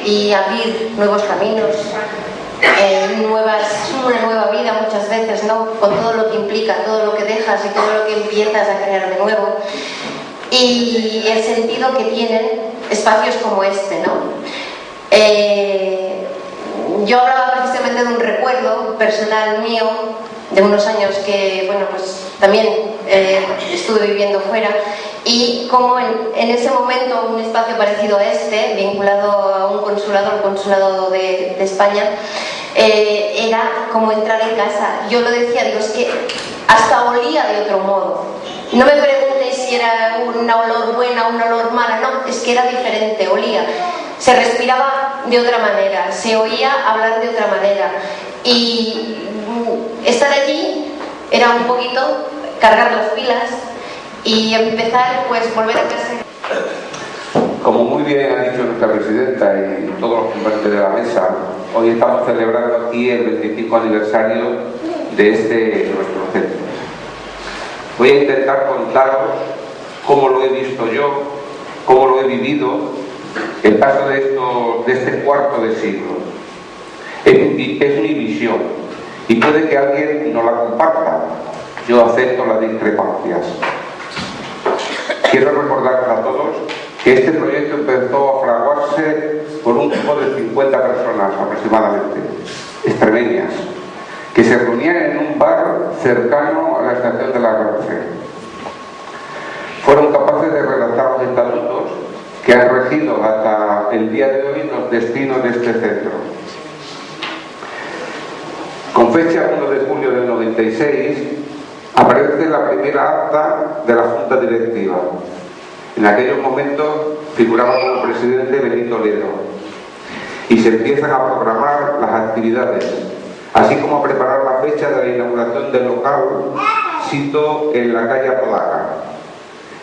y abrir nuevos caminos, una nueva vida muchas veces, ¿no? Con todo lo que implica, todo lo que dejas y todo lo que empiezas a crear de nuevo. Y el sentido que tienen espacios como este, ¿no? Yo hablaba precisamente de un recuerdo personal mío de unos años que, bueno, pues también estuve viviendo fuera, y como en ese momento un espacio parecido a este, vinculado a un consulado, el consulado de España, era como entrar en casa. Yo lo decía, digo, es que hasta olía de otro modo. No me preguntéis si era un olor buena o un olor mala, no, es que era diferente, olía. Se respiraba de otra manera, se oía hablar de otra manera. Y estar allí era un poquito cargar las pilas y empezar, pues, volver a casa. Como muy bien ha dicho nuestra presidenta y todos los componentes de la mesa, hoy estamos celebrando aquí el 25 aniversario de nuestro centro. Voy a intentar contaros cómo lo he visto yo, cómo lo he vivido, el paso de este cuarto de siglo. Es mi visión y puede que alguien no la comparta. Yo acepto las discrepancias. Quiero recordarles a todos que este proyecto empezó a fraguarse por un grupo de 50 personas aproximadamente, extremeñas, que se reunían en un bar cercano a la estación de la Renfe. Fueron capaces de redactar los estatutos que han regido hasta el día de hoy los destinos de este centro. Con fecha 1 de julio del 96 aparece la primera acta de la Junta Directiva. En aquellos momentos figuraba como presidente Benito Ledo y se empiezan a programar las actividades, así como a preparar la fecha de la inauguración del local, sito en la calle Apodaca,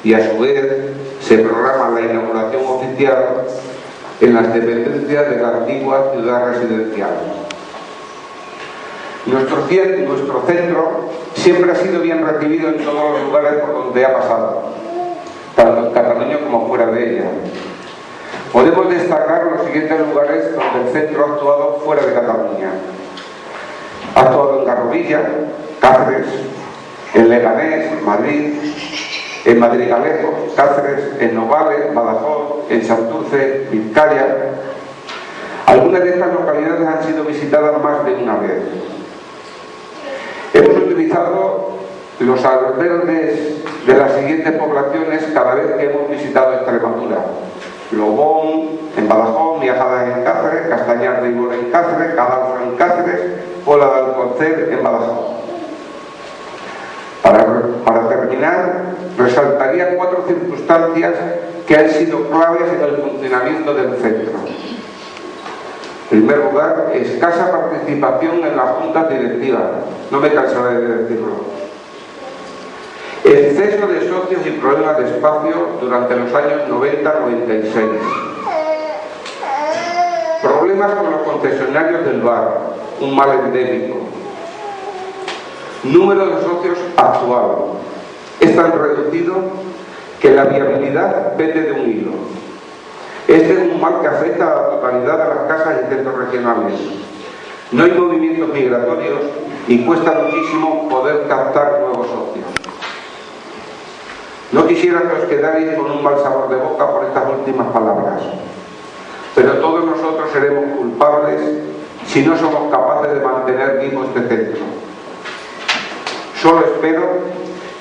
y a su vez se programa la inauguración oficial en las dependencias de la antigua ciudad residencial. Nuestro centro siempre ha sido bien recibido en todos los lugares por donde ha pasado, tanto en Cataluña como fuera de ella. Podemos destacar los siguientes lugares donde el centro ha actuado fuera de Cataluña. Ha actuado en Garrovilla, Cáceres, en Leganés, Madrid, en Madrigalejo, Cáceres, en Novales, Badajoz, en Santurce, Vizcaya. Algunas de estas localidades han sido visitadas más de una vez. Hemos utilizado los albergues de las siguientes poblaciones cada vez que hemos visitado Extremadura: Lobón en Badajoz, Miajadas en Cáceres, Castañar de Ibor en Cáceres, Cadalso en Cáceres, Pola de Alcocer en Badajoz. Para terminar, resaltaría 4 circunstancias que han sido claves en el funcionamiento del centro. En primer lugar, escasa participación en las juntas directivas. No me cansaré de decirlo. Exceso de socios y problemas de espacio durante los años 90-96. Problemas con los concesionarios del bar, un mal endémico. Número de socios actual. Es tan reducido que la viabilidad pende de un hilo. Este es un mal que afecta a la totalidad de las casas y centros regionales. No hay movimientos migratorios y cuesta muchísimo poder captar nuevos socios. No quisiera que os quedarais con un mal sabor de boca por estas últimas palabras, pero todos nosotros seremos culpables si no somos capaces de mantener vivo este centro. Solo espero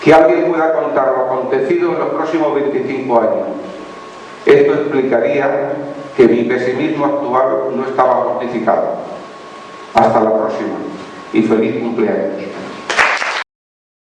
que alguien pueda contar lo acontecido en los próximos 25 años. Esto explicaría que mi pesimismo actual no estaba justificado. Hasta la próxima y feliz cumpleaños.